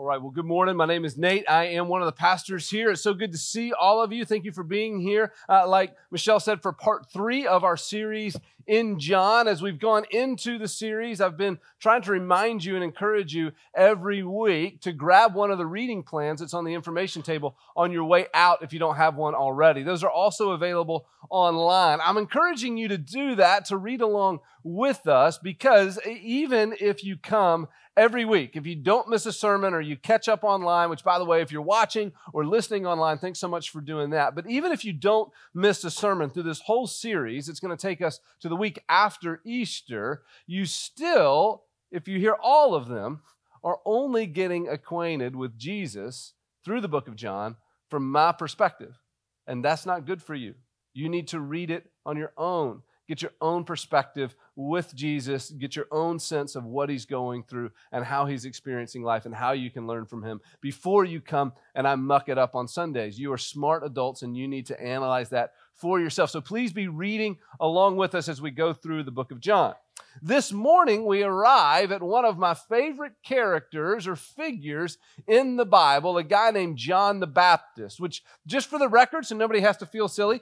All right, well, good morning. My name is Nate. I am one of the pastors here. It's so good to see all of you. Thank you for being here. Like Michelle said, for part 3 of our series in John. As we've gone into the series, I've been trying to remind you and encourage you every week to grab one of the reading plans that's on the information table on your way out if you don't have one already. Those are also available online. I'm encouraging you to do that, to read along with us, because even if you come every week, if you don't miss a sermon or you catch up online, which, by the way, if you're watching or listening online, thanks so much for doing that. But even if you don't miss a sermon through this whole series, it's going to take us to the week after Easter. You still, if you hear all of them, are only getting acquainted with Jesus through the book of John from my perspective. And that's not good for you. You need to read it on your own. Get your own perspective with Jesus, get your own sense of what he's going through and how he's experiencing life and how you can learn from him before you come and I muck it up on Sundays. You are smart adults and you need to analyze that for yourself. So please be reading along with us as we go through the book of John. This morning, we arrive at one of my favorite characters or figures in the Bible, a guy named John the Baptist, which, just for the record, so nobody has to feel silly,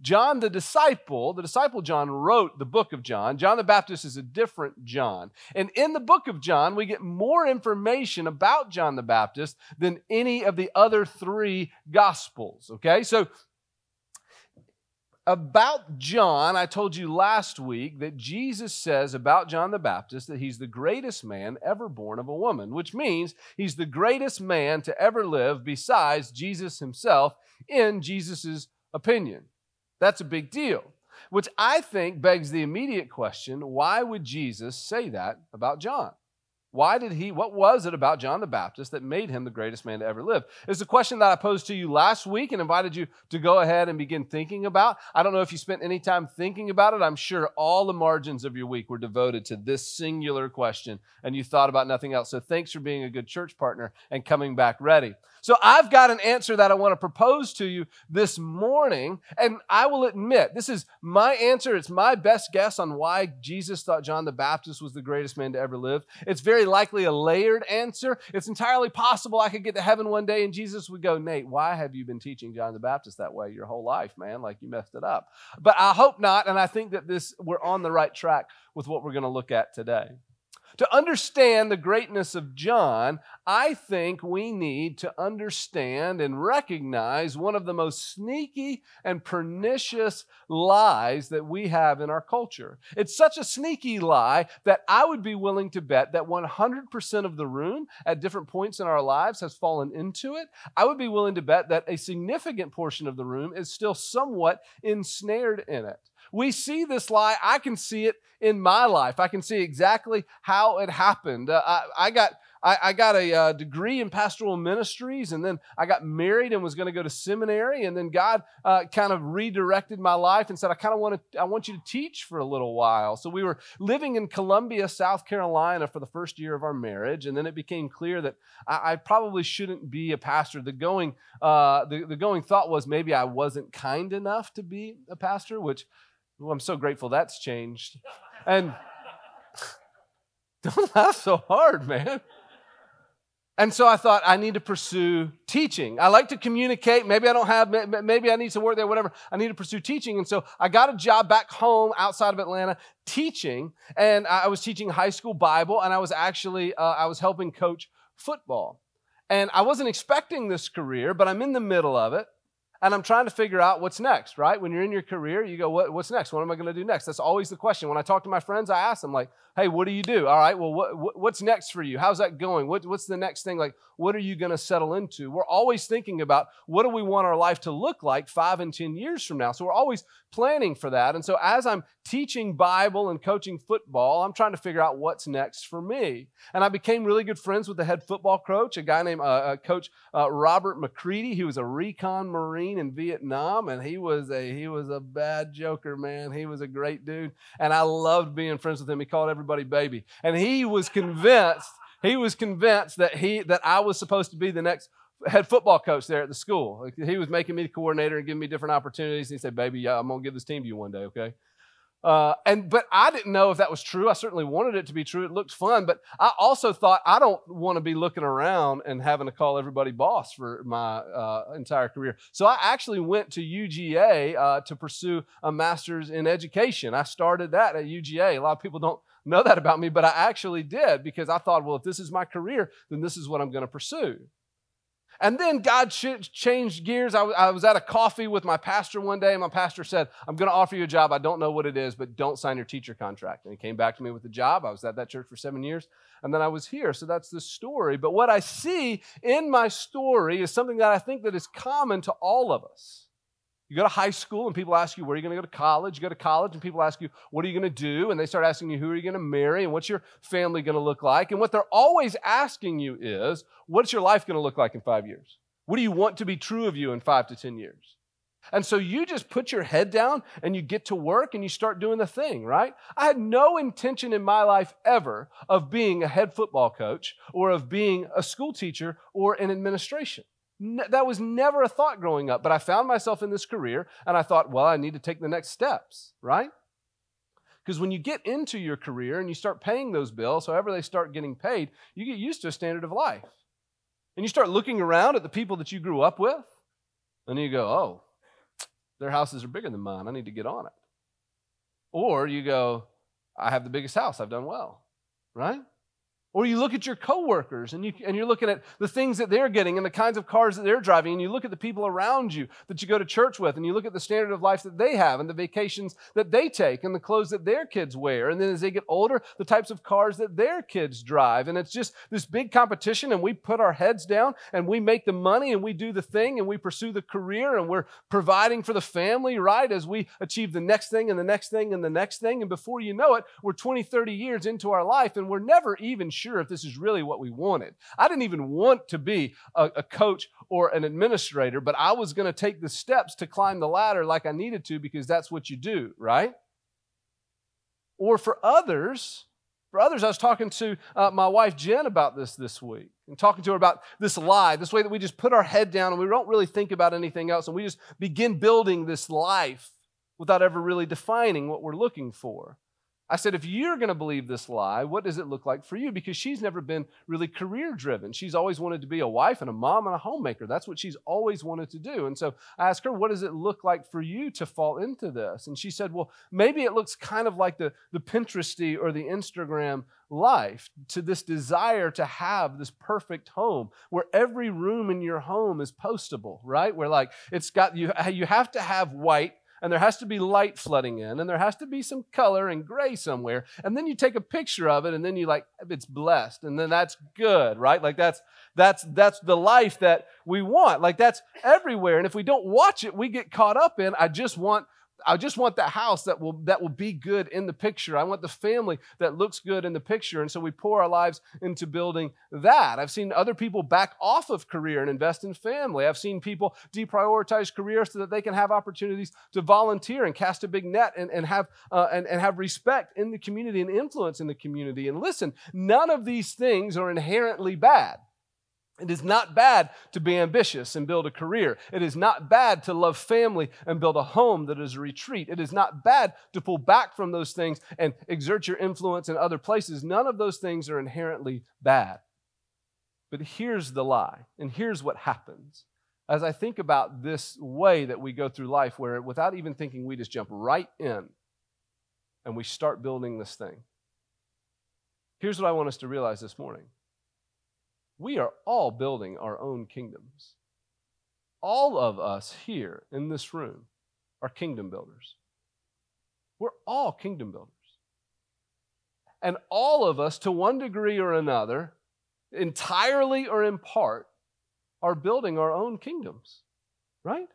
John the disciple John wrote the book of John. John the Baptist is a different John. And in the book of John, we get more information about John the Baptist than any of the other 3 Gospels, okay? So, about John, I told you last week that Jesus says about John the Baptist that he's the greatest man ever born of a woman, which means he's the greatest man to ever live besides Jesus himself, in Jesus' opinion. That's a big deal, which I think begs the immediate question, why would Jesus say that about John? What was it about John the Baptist that made him the greatest man to ever live? It's a question that I posed to you last week and invited you to go ahead and begin thinking about. I don't know if you spent any time thinking about it. I'm sure all the margins of your week were devoted to this singular question and you thought about nothing else. So thanks for being a good church partner and coming back ready. So I've got an answer that I want to propose to you this morning, and I will admit, this is my answer. It's my best guess on why Jesus thought John the Baptist was the greatest man to ever live. It's very likely a layered answer. It's entirely possible I could get to heaven one day and Jesus would go, Nate, why have you been teaching John the Baptist that way your whole life, man? Like you messed it up. But I hope not, and I think that we're on the right track with what we're going to look at today. To understand the greatness of John, I think we need to understand and recognize one of the most sneaky and pernicious lies that we have in our culture. It's such a sneaky lie that I would be willing to bet that 100% of the room at different points in our lives has fallen into it. I would be willing to bet that a significant portion of the room is still somewhat ensnared in it. We see this lie. I can see it in my life. I can see exactly how it happened. I got a degree in pastoral ministries, and then I got married and was going to go to seminary, and then God kind of redirected my life and said, I want you to teach for a little while. So we were living in Columbia, South Carolina for the first year of our marriage, and then it became clear that I probably shouldn't be a pastor. The going thought was maybe I wasn't kind enough to be a pastor, which I'm so grateful that's changed. And don't laugh so hard, man. And so I thought I need to pursue teaching. I like to communicate. Maybe I need to work there, whatever. I need to pursue teaching. And so I got a job back home outside of Atlanta teaching. And I was teaching high school Bible. And I was actually, I was helping coach football. And I wasn't expecting this career, but I'm in the middle of it. And I'm trying to figure out what's next, right? When you're in your career, you go, what's next? What am I going to do next? That's always the question. When I talk to my friends, I ask them, like, hey, what do you do? All right, well, what's next for you? How's that going? What's the next thing? Like, what are you going to settle into? We're always thinking about what do we want our life to look like 5 and 10 years from now. So we're always planning for that. And so as I'm teaching Bible and coaching football, I'm trying to figure out what's next for me. And I became really good friends with the head football coach, a guy named Coach Robert McCready. He was a recon Marine in Vietnam, and he was a bad joker, man. He was a great dude, and I loved being friends with him. He called everybody baby, and he was convinced that I was supposed to be the next head football coach there at the school. He was making me the coordinator and giving me different opportunities. He said, baby, I'm going to give this team to you one day, okay? But I didn't know if that was true. I certainly wanted it to be true. It looked fun, but I also thought I don't want to be looking around and having to call everybody boss for my entire career. So I actually went to UGA to pursue a master's in education. I started that at UGA. A lot of people don't know that about me, but I actually did because I thought, well, if this is my career, then this is what I'm going to pursue. And then God changed gears. I was at a coffee with my pastor one day, and my pastor said, I'm going to offer you a job. I don't know what it is, but don't sign your teacher contract. And he came back to me with the job. I was at that church for 7 years, and then I was here. So that's the story. But what I see in my story is something that I think that is common to all of us. You go to high school and people ask you, where are you going to go to college? You go to college and people ask you, what are you going to do? And they start asking you, who are you going to marry? And what's your family going to look like? And what they're always asking you is, what's your life going to look like in 5 years? What do you want to be true of you in 5 to 10 years? And so you just put your head down and you get to work and you start doing the thing, right? I had no intention in my life ever of being a head football coach or of being a school teacher or in administration. That was never a thought growing up, but I found myself in this career and I thought, well, I need to take the next steps, right? Because when you get into your career and you start paying those bills, however they start getting paid, you get used to a standard of life. And you start looking around at the people that you grew up with, and you go, oh, their houses are bigger than mine. I need to get on it. Or you go, I have the biggest house. I've done well, right? Or you look at your coworkers and you're looking at the things that they're getting and the kinds of cars that they're driving, and you look at the people around you that you go to church with, and you look at the standard of life that they have and the vacations that they take and the clothes that their kids wear. And then as they get older, the types of cars that their kids drive. And it's just this big competition, and we put our heads down and we make the money and we do the thing and we pursue the career and we're providing for the family, right? As we achieve the next thing and the next thing and the next thing. And before you know it, we're 20, 30 years into our life and we're never even sure if this is really what we wanted. I didn't even want to be a coach or an administrator, but I was going to take the steps to climb the ladder like I needed to because that's what you do, right? Or for others, I was talking to my wife Jen about this week and talking to her about this lie, this way that we just put our head down and we don't really think about anything else and we just begin building this life without ever really defining what we're looking for. I said, if you're going to believe this lie, what does it look like for you? Because she's never been really career-driven. She's always wanted to be a wife and a mom and a homemaker. That's what she's always wanted to do. And so I asked her, what does it look like for you to fall into this? And she said, well, maybe it looks kind of like the Pinteresty or the Instagram life, to this desire to have this perfect home where every room in your home is postable, right? Where like it's got, you have to have white, and there has to be light flooding in, and there has to be some color and gray somewhere. And then you take a picture of it, and then you like, it's blessed, and then that's good, right? Like that's the life that we want. Like that's everywhere. And if we don't watch it, we get caught up in, I just want that house that will be good in the picture. I want the family that looks good in the picture. And so we pour our lives into building that. I've seen other people back off of career and invest in family. I've seen people deprioritize career so that they can have opportunities to volunteer and cast a big net and have respect in the community and influence in the community. And listen, none of these things are inherently bad. It is not bad to be ambitious and build a career. It is not bad to love family and build a home that is a retreat. It is not bad to pull back from those things and exert your influence in other places. None of those things are inherently bad. But here's the lie, and here's what happens. As I think about this way that we go through life, where without even thinking, we just jump right in and we start building this thing. Here's what I want us to realize this morning. We are all building our own kingdoms. All of us here in this room are kingdom builders. We're all kingdom builders. And all of us, to one degree or another, entirely or in part, are building our own kingdoms, right?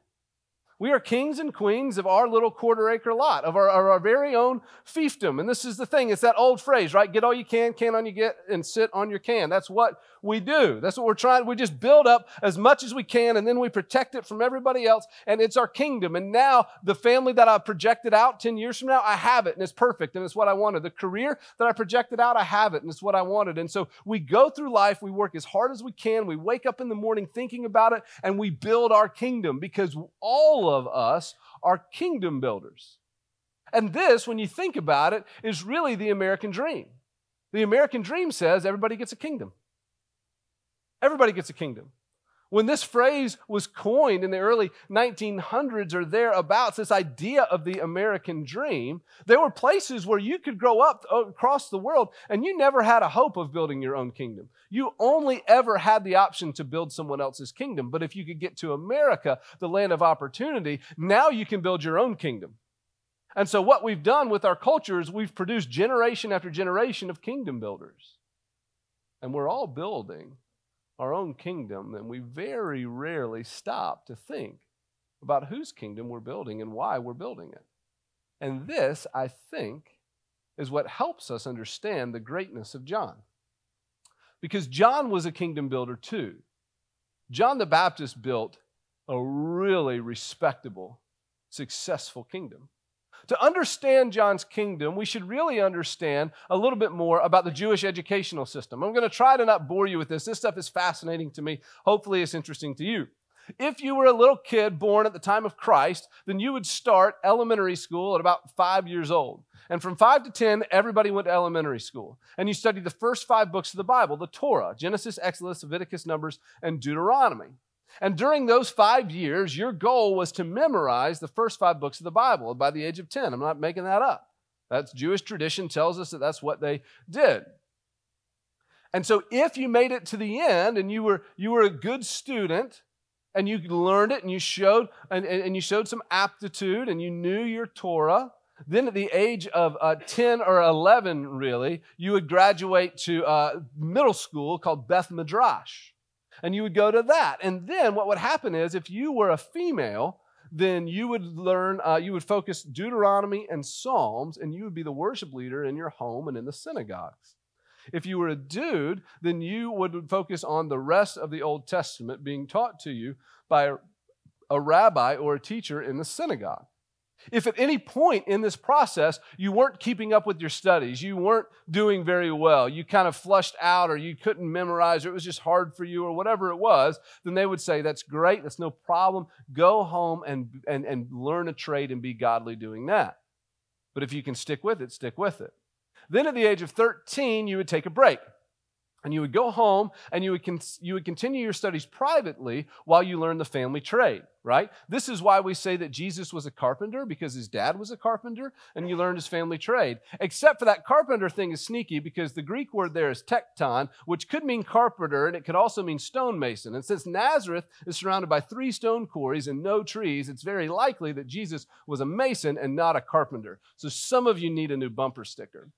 We are kings and queens of our little quarter-acre lot, of our very own fiefdom. And this is the thing. It's that old phrase, right? Get all you can on you get, and sit on your can. That's what we do. That's what we're trying. We just build up as much as we can, and then we protect it from everybody else, and it's our kingdom. And now the family that I projected out 10 years from now, I have it, and it's perfect, and it's what I wanted. The career that I projected out, I have it, and it's what I wanted. And so we go through life, we work as hard as we can, we wake up in the morning thinking about it, and we build our kingdom, because all of us are kingdom builders. And this, when you think about it, is really the American dream. The American dream says everybody gets a kingdom. Everybody gets a kingdom. When this phrase was coined in the early 1900s or thereabouts, this idea of the American dream, there were places where you could grow up across the world and you never had a hope of building your own kingdom. You only ever had the option to build someone else's kingdom. But if you could get to America, the land of opportunity, now you can build your own kingdom. And so what we've done with our culture is we've produced generation after generation of kingdom builders. And we're all building our own kingdom, and we very rarely stop to think about whose kingdom we're building and why we're building it. And this, I think, is what helps us understand the greatness of John. Because John was a kingdom builder too. John the Baptist built a really respectable, successful kingdom. To understand John's kingdom, we should really understand a little bit more about the Jewish educational system. I'm going to try to not bore you with this. This stuff is fascinating to me. Hopefully it's interesting to you. If you were a little kid born at the time of Christ, then you would start elementary school at about 5 years old. And from 5 to 10, everybody went to elementary school. And you studied the first 5 books of the Bible, the Torah, Genesis, Exodus, Leviticus, Numbers, and Deuteronomy. And during those 5 years, your goal was to memorize the first 5 books of the Bible by the age of 10. I'm not making that up. That's Jewish tradition tells us that that's what they did. And so if you made it to the end and you were a good student and you learned it and you showed some aptitude and you knew your Torah, then at the age of 10 or 11, really, you would graduate to middle school called Beth Midrash. And you would go to that. And then what would happen is if you were a female, then you would learn, you would focus Deuteronomy and Psalms, and you would be the worship leader in your home and in the synagogues. If you were a dude, then you would focus on the rest of the Old Testament being taught to you by a rabbi or a teacher in the synagogue. If at any point in this process you weren't keeping up with your studies, you weren't doing very well, you kind of flushed out or you couldn't memorize or it was just hard for you or whatever it was, then they would say, that's great, that's no problem. Go home and learn a trade and be godly doing that. But if you can stick with it, stick with it. Then at the age of 13, you would take a break. And you would go home and you would continue your studies privately while you learn the family trade, right? This is why we say that Jesus was a carpenter, because his dad was a carpenter and you learned his family trade. Except for that carpenter thing is sneaky because the Greek word there is tekton, which could mean carpenter and it could also mean stonemason. And since Nazareth is surrounded by 3 stone quarries and no trees, it's very likely that Jesus was a mason and not a carpenter. So some of you need a new bumper sticker.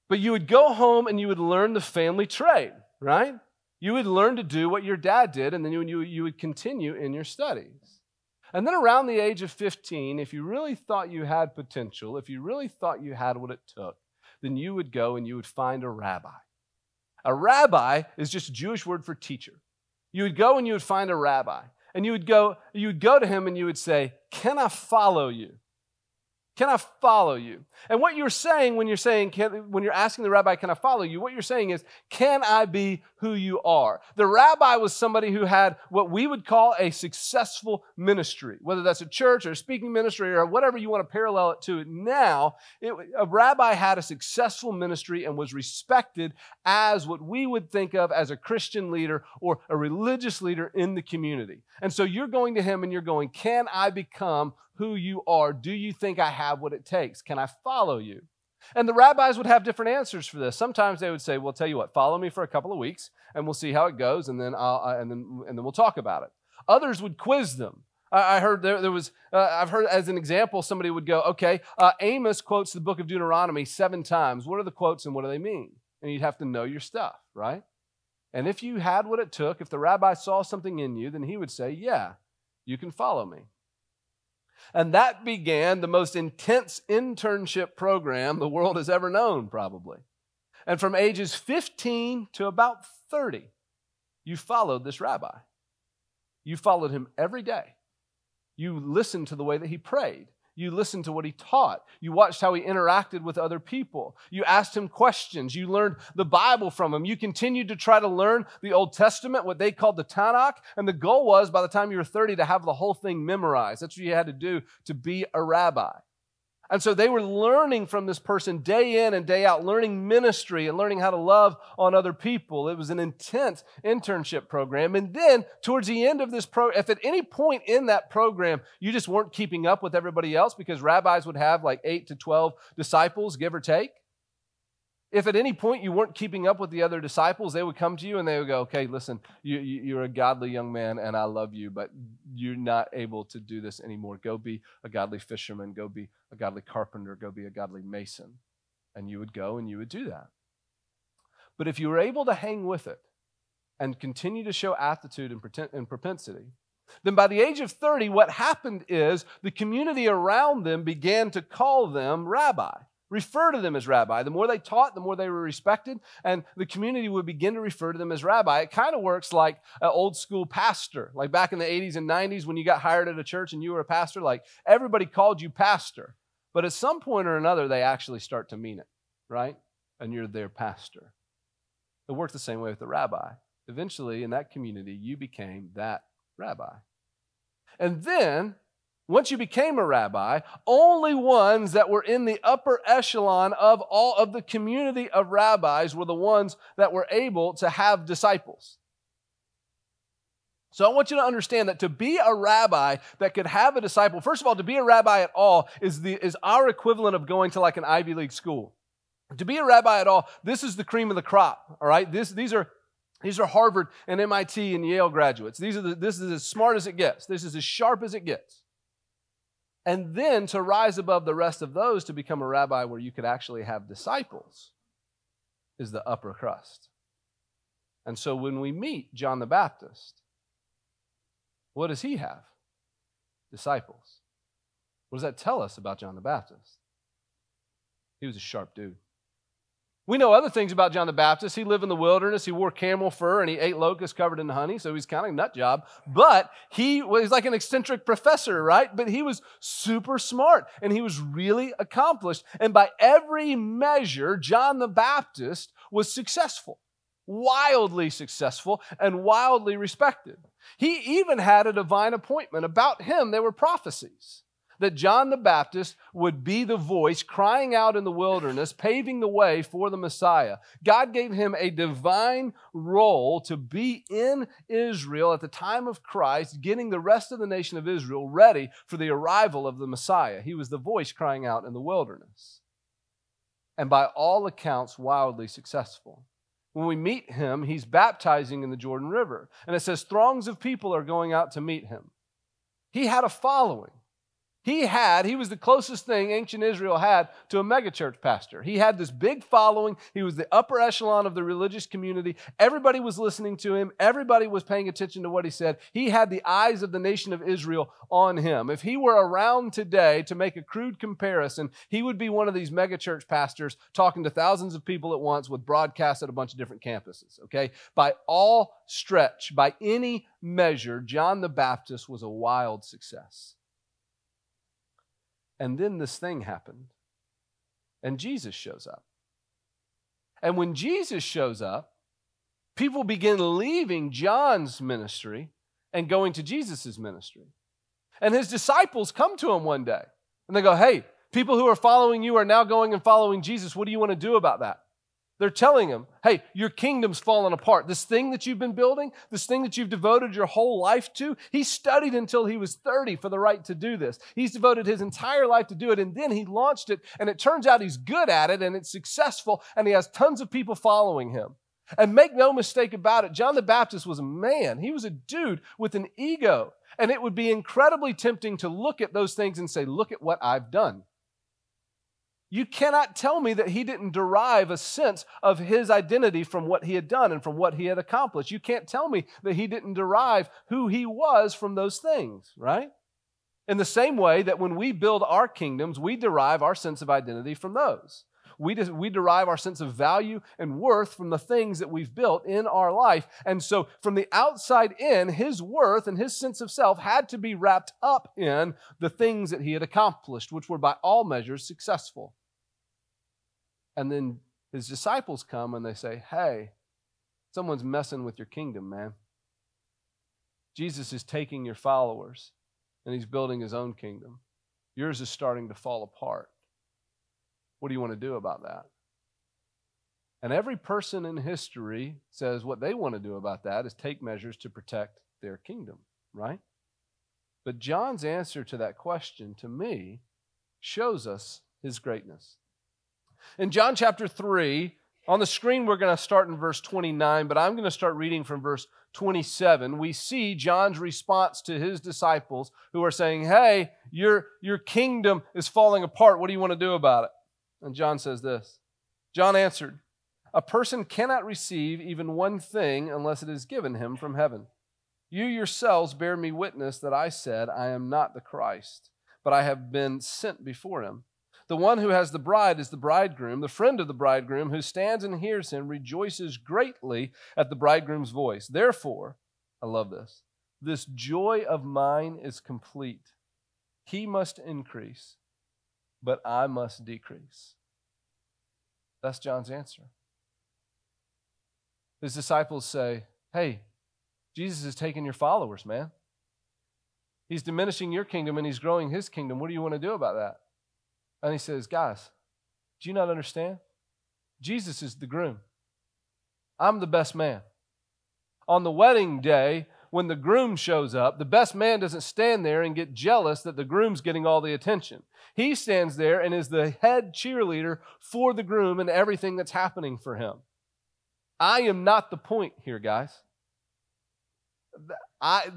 But you would go home and you would learn the family trade, right? You would learn to do what your dad did, and then you would continue in your studies. And then around the age of 15, if you really thought you had potential, if you really thought you had what it took, then you would go and you would find a rabbi. A rabbi is just a Jewish word for teacher. You would go and you would find a rabbi, and you would go to him and you would say, "Can I follow you? Can I follow you?" And what you're saying when you're asking the rabbi, "Can I follow you?" what you're saying is, "Can I be who you are?" The rabbi was somebody who had what we would call a successful ministry, whether that's a church or a speaking ministry or whatever you want to parallel it to. Now, a rabbi had a successful ministry and was respected as what we would think of as a Christian leader or a religious leader in the community. And so you're going to him and you're going, "Can I become who you are? Do you think I have what it takes? Can I follow you?" And the rabbis would have different answers for this. Sometimes they would say, "Well, tell you what, follow me for a couple of weeks, and we'll see how it goes, and then we'll talk about it." Others would quiz them. I heard I've heard as an example, somebody would go, "Okay, Amos quotes the book of Deuteronomy 7 times. What are the quotes and what do they mean?" And you'd have to know your stuff, right? And if you had what it took, if the rabbi saw something in you, then he would say, "Yeah, you can follow me." And that began the most intense internship program the world has ever known, probably. And from ages 15 to about 30, you followed this rabbi. You followed him every day. You listened to the way that he prayed. You listened to what he taught. You watched how he interacted with other people. You asked him questions. You learned the Bible from him. You continued to try to learn the Old Testament, what they called the Tanakh, and the goal was by the time you were 30 to have the whole thing memorized. That's what you had to do to be a rabbi. And so they were learning from this person day in and day out, learning ministry and learning how to love on other people. It was an intense internship program. And then towards the end of this if at any point in that program you just weren't keeping up with everybody else, because rabbis would have like 8 to 12 disciples, give or take. If at any point you weren't keeping up with the other disciples, they would come to you and they would go, okay, listen, you're a godly young man and I love you, but you're not able to do this anymore. Go be a godly fisherman. Go be a godly carpenter. Go be a godly mason. And you would go and you would do that. But if you were able to hang with it and continue to show aptitude and propensity, then by the age of 30, what happened is the community around them began to call them rabbi. Refer to them as rabbi. The more they taught, the more they were respected, and the community would begin to refer to them as rabbi. It kind of works like an old school pastor, like back in the 80s and 90s when you got hired at a church and you were a pastor, like everybody called you pastor. But at some point or another, they actually start to mean it, right? And you're their pastor. It worked the same way with the rabbi. Eventually, in that community, you became that rabbi. And then, once you became a rabbi, only ones that were in the upper echelon of all of the community of rabbis were the ones that were able to have disciples. So I want you to understand that to be a rabbi that could have a disciple, first of all, to be a rabbi at all is our equivalent of going to like an Ivy League school. To be a rabbi at all, this is the cream of the crop, all right? These are Harvard and MIT and Yale graduates. This is as smart as it gets. This is as sharp as it gets. And then to rise above the rest of those to become a rabbi where you could actually have disciples is the upper crust. And so when we meet John the Baptist, what does he have? Disciples. What does that tell us about John the Baptist? He was a sharp dude. We know other things about John the Baptist. He lived in the wilderness. He wore camel fur and he ate locusts covered in honey, so he's kind of a nut job. But he was like an eccentric professor, right? But he was super smart and he was really accomplished. And by every measure, John the Baptist was successful, wildly successful and wildly respected. He even had a divine appointment. About him, there were prophecies that John the Baptist would be the voice crying out in the wilderness, paving the way for the Messiah. God gave him a divine role to be in Israel at the time of Christ, getting the rest of the nation of Israel ready for the arrival of the Messiah. He was the voice crying out in the wilderness. And by all accounts, wildly successful. When we meet him, he's baptizing in the Jordan River. And it says throngs of people are going out to meet him. He had a following. He was the closest thing ancient Israel had to a megachurch pastor. He had this big following. He was the upper echelon of the religious community. Everybody was listening to him. Everybody was paying attention to what he said. He had the eyes of the nation of Israel on him. If he were around today, to make a crude comparison, he would be one of these megachurch pastors talking to thousands of people at once with broadcasts at a bunch of different campuses, okay? By all stretch, by any measure, John the Baptist was a wild success. And then this thing happened, and Jesus shows up. And when Jesus shows up, people begin leaving John's ministry and going to Jesus' ministry. And his disciples come to him one day, and they go, hey, people who are following you are now going and following Jesus. What do you want to do about that? They're telling him, hey, your kingdom's fallen apart. This thing that you've been building, this thing that you've devoted your whole life to, he studied until he was 30 for the right to do this. He's devoted his entire life to do it, and then he launched it, and it turns out he's good at it, and it's successful, and he has tons of people following him. And make no mistake about it, John the Baptist was a man. He was a dude with an ego, and it would be incredibly tempting to look at those things and say, look at what I've done. You cannot tell me that he didn't derive a sense of his identity from what he had done and from what he had accomplished. You can't tell me that he didn't derive who he was from those things, right? In the same way that when we build our kingdoms, we derive our sense of identity from those. We derive our sense of value and worth from the things that we've built in our life. And so from the outside in, his worth and his sense of self had to be wrapped up in the things that he had accomplished, which were by all measures successful. And then his disciples come and they say, hey, someone's messing with your kingdom, man. Jesus is taking your followers and he's building his own kingdom. Yours is starting to fall apart. What do you want to do about that? And every person in history says what they want to do about that is take measures to protect their kingdom, right? But John's answer to that question, to me, shows us his greatness. In John chapter 3, on the screen we're going to start in verse 29, but I'm going to start reading from verse 27. We see John's response to his disciples who are saying, hey, your kingdom is falling apart. What do you want to do about it? And John says this. John answered, a person cannot receive even one thing unless it is given him from heaven. You yourselves bear me witness that I said, I am not the Christ, but I have been sent before him. The one who has the bride is the bridegroom. The friend of the bridegroom who stands and hears him rejoices greatly at the bridegroom's voice. Therefore, I love this, this joy of mine is complete. He must increase, but I must decrease. That's John's answer. His disciples say, hey, Jesus is taking your followers, man. He's diminishing your kingdom and he's growing his kingdom. What do you want to do about that? And he says, guys, do you not understand? Jesus is the groom. I'm the best man. On the wedding day, when the groom shows up, the best man doesn't stand there and get jealous that the groom's getting all the attention. He stands there and is the head cheerleader for the groom and everything that's happening for him. I am not the point here, guys.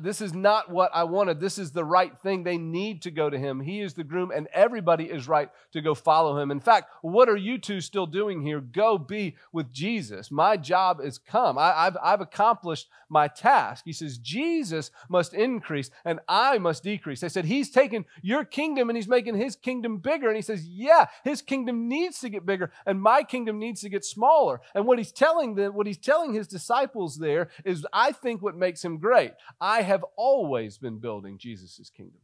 This is not what I wanted. This is the right thing. They need to go to him. He is the groom, and everybody is right to go follow him. In fact, what are you two still doing here? Go be with Jesus. My job is come. I've accomplished my task. He says, Jesus must increase, and I must decrease. They said, he's taking your kingdom, and he's making his kingdom bigger. And he says, yeah, his kingdom needs to get bigger, and my kingdom needs to get smaller. And what he's telling his disciples there is, I think, what makes him great. I have always been building Jesus' kingdom.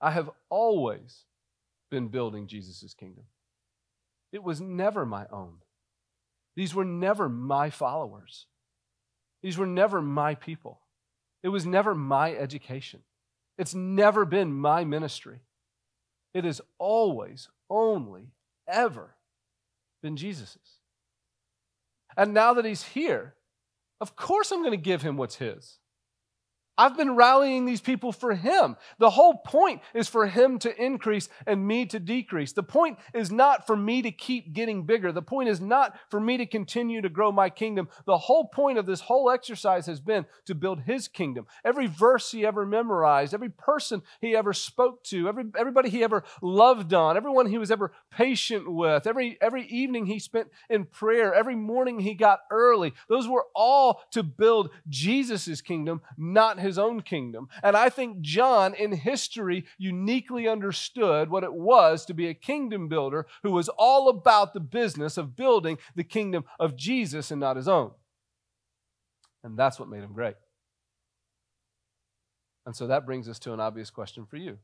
I have always been building Jesus' kingdom. It was never my own. These were never my followers. These were never my people. It was never my education. It's never been my ministry. It has always, only, ever been Jesus's. And now that he's here, of course I'm going to give him what's his. I've been rallying these people for him. The whole point is for him to increase and me to decrease. The point is not for me to keep getting bigger. The point is not for me to continue to grow my kingdom. The whole point of this whole exercise has been to build his kingdom. Every verse he ever memorized, every person he ever spoke to, everybody he ever loved on, everyone he was ever patient with, every evening he spent in prayer, every morning he got early, those were all to build Jesus' kingdom, not his own kingdom. And I think John in history uniquely understood what it was to be a kingdom builder who was all about the business of building the kingdom of Jesus and not his own. And that's what made him great. And so that brings us to an obvious question for you.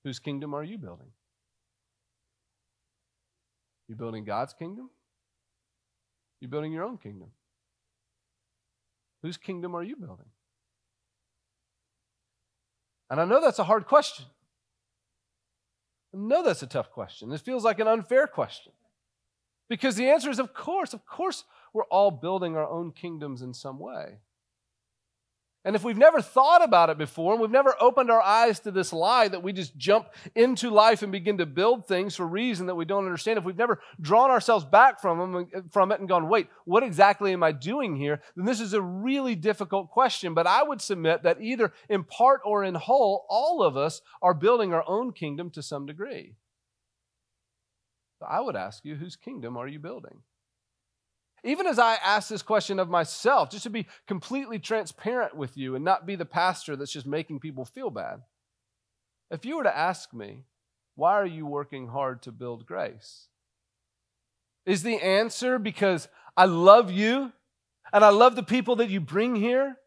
Whose kingdom are you building? You building God's kingdom? You building your own kingdom? Whose kingdom are you building? And I know that's a hard question. I know that's a tough question. It feels like an unfair question. Because the answer is, of course, we're all building our own kingdoms in some way. And if we've never thought about it before, and we've never opened our eyes to this lie that we just jump into life and begin to build things for a reason that we don't understand, if we've never drawn ourselves back from it and gone, wait, what exactly am I doing here? Then this is a really difficult question. But I would submit that either in part or in whole, all of us are building our own kingdom to some degree. So I would ask you, whose kingdom are you building? Even as I ask this question of myself, just to be completely transparent with you and not be the pastor that's just making people feel bad. If you were to ask me, why are you working hard to build grace? Is the answer because I love you and I love the people that you bring here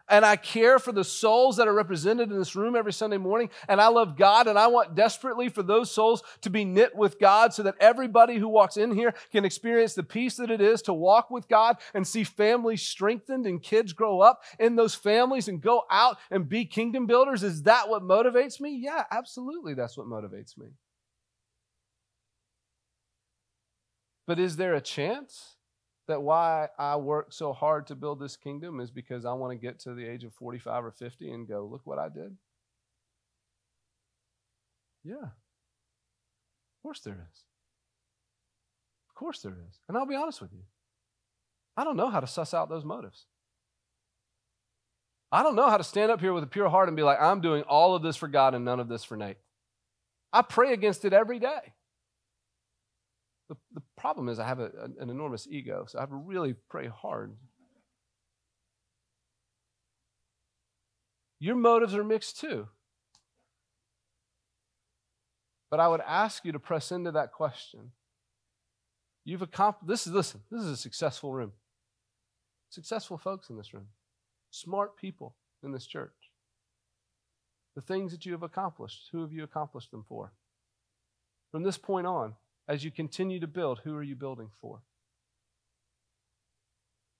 and I care for the souls that are represented in this room every Sunday morning, and I love God and I want desperately for those souls to be knit with God so that everybody who walks in here can experience the peace that it is to walk with God and see families strengthened and kids grow up in those families and go out and be kingdom builders? Is that what motivates me? Yeah, absolutely, that's what motivates me. But is there a chance that why I work so hard to build this kingdom is because I want to get to the age of 45 or 50 and go, look what I did? Yeah. Of course there is. Of course there is. And I'll be honest with you. I don't know how to suss out those motives. I don't know how to stand up here with a pure heart and be like, I'm doing all of this for God and none of this for Nate. I pray against it every day. The problem is I have an enormous ego, so I have to really pray hard. Your motives are mixed too. But I would ask you to press into that question. You've accomplished, this is a successful room. Successful folks in this room. Smart people in this church. The things that you have accomplished, who have you accomplished them for? From this point on, as you continue to build, who are you building for?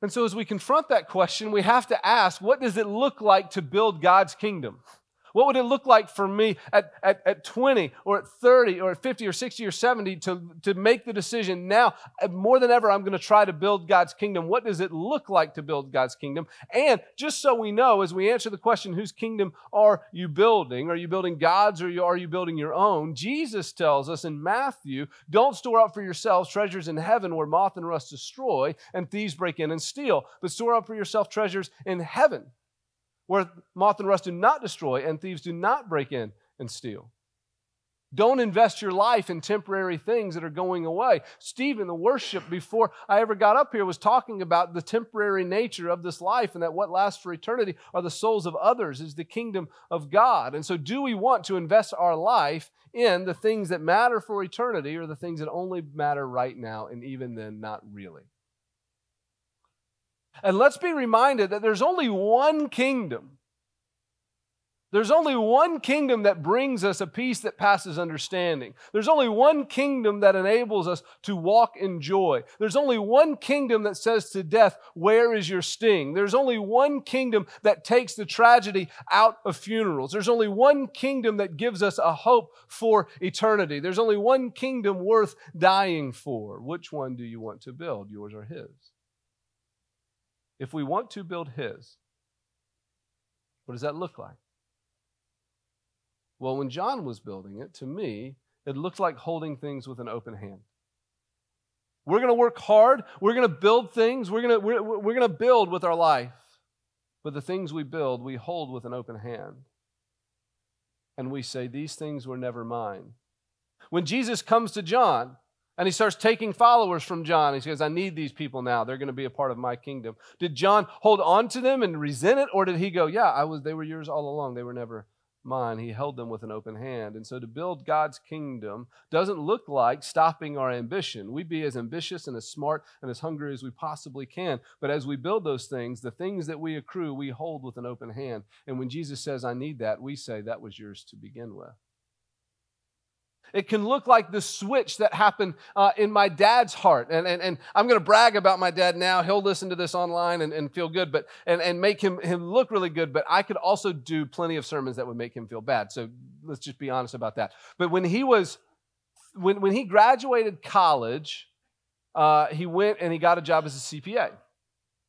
And so as we confront that question, we have to ask, what does it look like to build God's kingdom? What would it look like for me at 20 or at 30 or at 50 or 60 or 70 to make the decision now, more than ever, I'm going to try to build God's kingdom? What does it look like to build God's kingdom? And just so we know, as we answer the question, whose kingdom are you building? Are you building God's or are you building your own? Jesus tells us in Matthew, don't store up for yourselves treasures in heaven where moth and rust destroy and thieves break in and steal, but store up for yourself treasures in heaven, where moth and rust do not destroy and thieves do not break in and steal. Don't invest your life in temporary things that are going away. Stephen, the worship before I ever got up here, was talking about the temporary nature of this life and that what lasts for eternity are the souls of others, is the kingdom of God. And so do we want to invest our life in the things that matter for eternity or the things that only matter right now, and even then, not really? And let's be reminded that there's only one kingdom. There's only one kingdom that brings us a peace that passes understanding. There's only one kingdom that enables us to walk in joy. There's only one kingdom that says to death, where is your sting? There's only one kingdom that takes the tragedy out of funerals. There's only one kingdom that gives us a hope for eternity. There's only one kingdom worth dying for. Which one do you want to build, yours or his? If we want to build his, what does that look like? Well, when John was building it, to me, it looked like holding things with an open hand. We're going to work hard. We're going to build things. We're going to build with our life. But the things we build, we hold with an open hand. And we say, these things were never mine. When Jesus comes to John, and he starts taking followers from John. He says, I need these people now. They're going to be a part of my kingdom. Did John hold on to them and resent it? Or did he go, yeah, they were yours all along. They were never mine. He held them with an open hand. And so to build God's kingdom doesn't look like stopping our ambition. We be as ambitious and as smart and as hungry as we possibly can. But as we build those things, the things that we accrue, we hold with an open hand. And when Jesus says, I need that, we say, that was yours to begin with. It can look like the switch that happened in my dad's heart. And I'm going to brag about my dad now. He'll listen to this online and feel good, but and make him look really good. But I could also do plenty of sermons that would make him feel bad. So let's just be honest about that. But when he graduated college, he went and he got a job as a CPA.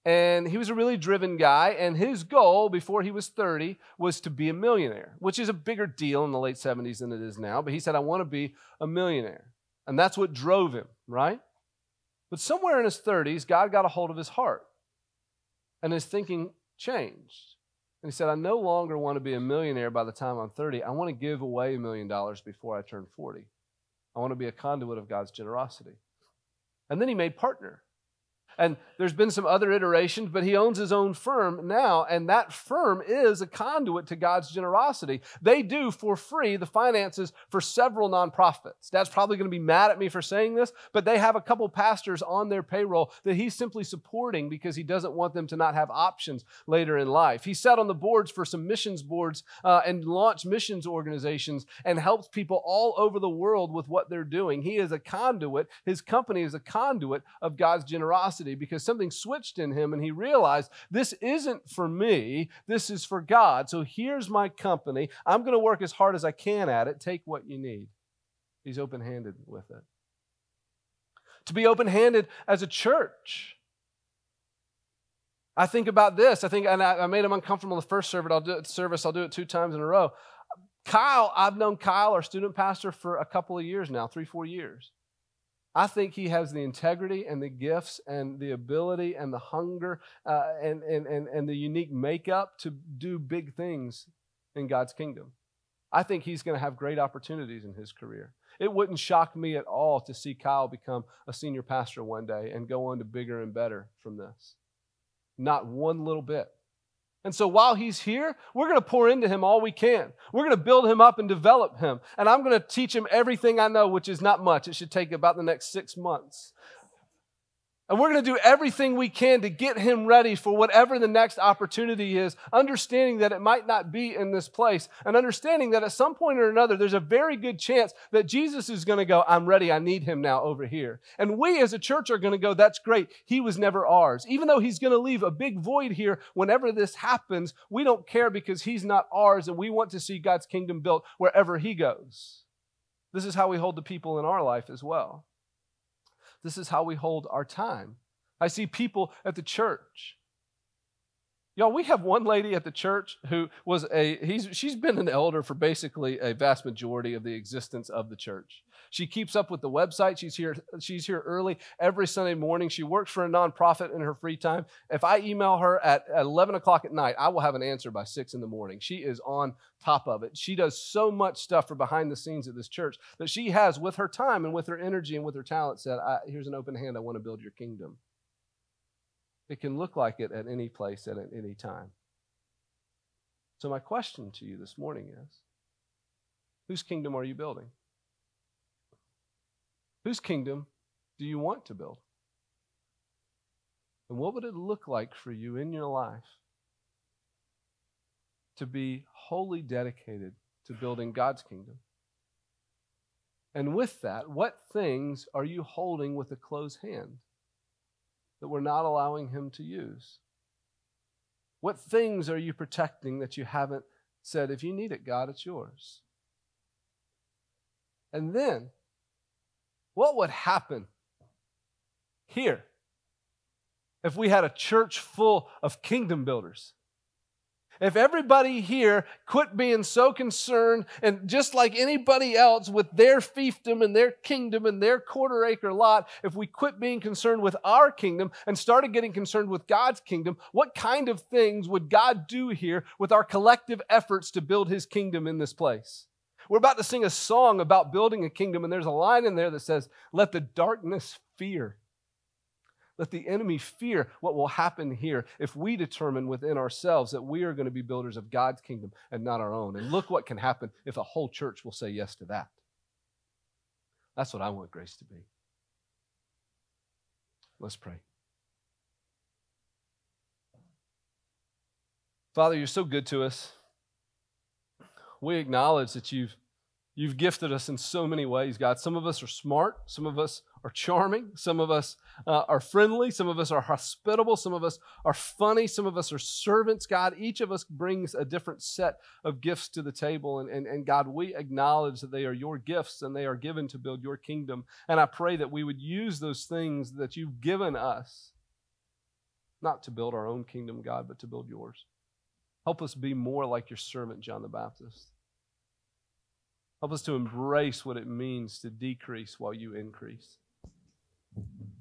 And he was a really driven guy, and his goal before he was 30 was to be a millionaire, which is a bigger deal in the late 70s than it is now. But he said, I want to be a millionaire. And that's what drove him, right? But somewhere in his 30s, God got a hold of his heart, and his thinking changed. And he said, I no longer want to be a millionaire by the time I'm 30. I want to give away $1 million before I turn 40. I want to be a conduit of God's generosity. And then he made partner. And there's been some other iterations, but he owns his own firm now, and that firm is a conduit to God's generosity. They do for free the finances for several nonprofits. Dad's probably going to be mad at me for saying this, but they have a couple pastors on their payroll that he's simply supporting because he doesn't want them to not have options later in life. He sat on the boards for some missions boards and launched missions organizations and helps people all over the world with what they're doing. He is a conduit. His company is a conduit of God's generosity, because something switched in him and he realized this isn't for me, this is for God. So here's my company. I'm going to work as hard as I can at it. Take what you need. He's open-handed with it. To be open-handed as a church. I think about this. And I made him uncomfortable the first service. I'll do it 2 times in a row. Kyle, I've known Kyle, our student pastor, for a couple of years now, 3-4 years. I think he has the integrity and the gifts and the ability and the hunger and the unique makeup to do big things in God's kingdom. I think he's going to have great opportunities in his career. It wouldn't shock me at all to see Kyle become a senior pastor one day and go on to bigger and better from this. Not one little bit. And so while he's here, we're going to pour into him all we can. We're going to build him up and develop him. And I'm going to teach him everything I know, which is not much. It should take about the next 6 months. And we're going to do everything we can to get him ready for whatever the next opportunity is, understanding that it might not be in this place, and understanding that at some point or another, there's a very good chance that Jesus is going to go, I'm ready, I need him now over here. And we as a church are going to go, that's great, he was never ours. Even though he's going to leave a big void here whenever this happens, we don't care because he's not ours, and we want to see God's kingdom built wherever he goes. This is how we hold the people in our life as well. This is how we hold our time. I see people at the church. Y'all, we have one lady at the church who was she's been an elder for basically a vast majority of the existence of the church. She keeps up with the website. She's here early every Sunday morning. She works for a nonprofit in her free time. If I email her at 11 o'clock at night, I will have an answer by 6 in the morning. She is on top of it. She does so much stuff for behind the scenes at this church that she has, with her time and with her energy and with her talent, said, here's an open hand. I want to build your kingdom. It can look like it at any place and at any time. So my question to you this morning is, whose kingdom are you building? Whose kingdom do you want to build? And what would it look like for you in your life to be wholly dedicated to building God's kingdom? And with that, what things are you holding with a closed hand that we're not allowing him to use? What things are you protecting that you haven't said, if you need it, God, it's yours? And then, what would happen here if we had a church full of kingdom builders? If everybody here quit being so concerned and just like anybody else with their fiefdom and their kingdom and their quarter-acre lot, if we quit being concerned with our kingdom and started getting concerned with God's kingdom, what kind of things would God do here with our collective efforts to build his kingdom in this place? We're about to sing a song about building a kingdom, and there's a line in there that says, let the darkness fear. Let the enemy fear what will happen here if we determine within ourselves that we are going to be builders of God's kingdom and not our own. And look what can happen if a whole church will say yes to that. That's what I want Grace to be. Let's pray. Father, you're so good to us. We acknowledge that you've gifted us in so many ways, God. Some of us are smart. Some of us are charming. Some of us are friendly. Some of us are hospitable. Some of us are funny. Some of us are servants, God. Each of us brings a different set of gifts to the table. And God, we acknowledge that they are your gifts and they are given to build your kingdom. And I pray that we would use those things that you've given us, not to build our own kingdom, God, but to build yours. Help us be more like your servant, John the Baptist. Help us to embrace what it means to decrease while you increase.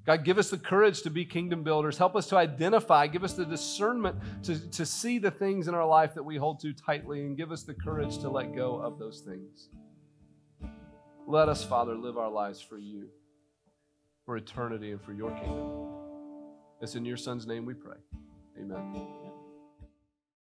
God, give us the courage to be kingdom builders. Help us to identify, give us the discernment to see the things in our life that we hold too tightly, and give us the courage to let go of those things. Let us, Father, live our lives for you, for eternity and for your kingdom. It's in your Son's name we pray. Amen.